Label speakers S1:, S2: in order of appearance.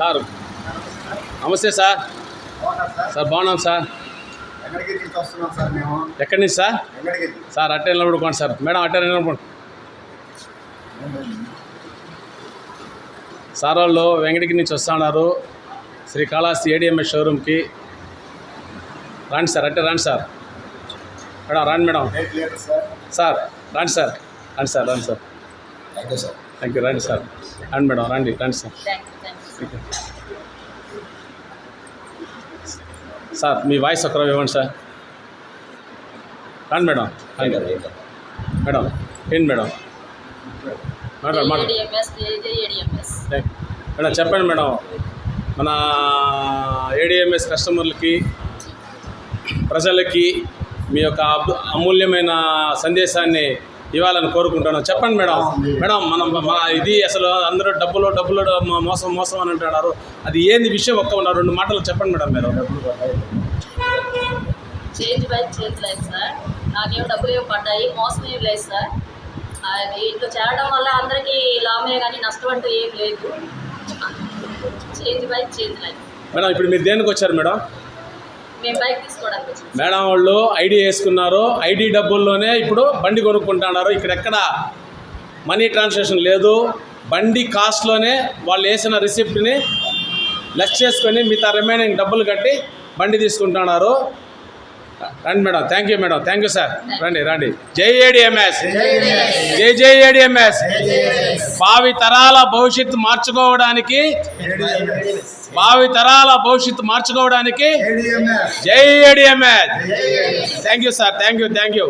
S1: Sir నమస్తే sir. Sir బాగున్నాం sir. ఎక్కడి నుంచి సార్? సార్ అట్టే నిలబడుకోండి సార్. మేడం అట్టే నిలబడుకోండి. సార్ వాళ్ళు వెంకటగిరి నుంచి వస్తున్నారు శ్రీకాళహస్తి ఏడిఎంఎస్ షోరూమ్కి. రాండి సార్, అట్టే రాండి సార్. మేడం రాండి మేడం. సార్ రాండి సార్, రండి సార్, రండి సార్. Thank you. రండి సార్, రండి మేడం, రండి రండి సార్. సార్ మీ వాయిస్ ఒకరు ఇవ్వండి సార్. రండి మేడం, రండి మేడం. ఏంటి మేడం? మేడం మేడం చెప్పండి మేడం. మన ఏడిఎంఎస్ కస్టమర్లకి, ప్రజలకి మీ యొక్క అమూల్యమైన సందేశాన్ని ఇవ్వాలని కోరుకుంటాను. చెప్పండి మేడం. మేడం మన ఇది అసలు అందరూ డబ్బులు మోసం అని అంటున్నారు. అది ఏంది విషయం? ఒక్క 2 మాటలు చెప్పండి మేడం. మీరు
S2: చేంజ్ బై చేంజ్ లేదు సార్. నాకేం డబ్బులు ఏమి పడ్డాయి, మోసం ఏం లేదు సార్. అది ఇట్లా చేయడం వల్ల అందరికీ లాభమే కానీ నష్టం అంటూ ఏం లేదు. చేంజ్ బై చేంజ్ లేదు
S1: మేడం. ఇప్పుడు మీరు దేనికి వచ్చారు మేడం?
S2: మేము బైక్ తీసుకోవడానికి వచ్చాం
S1: మేడం. వాళ్ళు ఐడి వేసుకున్నారు. ఐడి డబ్బుల్లోనే ఇప్పుడు బండి కొనుక్కుంటున్నారు. ఇక్కడ ఎక్కడ మనీ ట్రాన్సాక్షన్ లేదు. బండి కాస్ట్లోనే వాళ్ళు వేసిన రిసిప్ట్ని లెస్ చేసుకొని మిగతా రిమైనింగ్ డబ్బులు కట్టి బండి తీసుకుంటున్నారు. రండి madam. Thank you madam. Thank you sir. రండి రండి. జై ఏడిఎంఎస్, జై జై ఏడిఎంఎస్. భావి తరాల భవిష్యత్తు మార్చుకోవడానికి జై ADMS. Thank you sir. Thank you.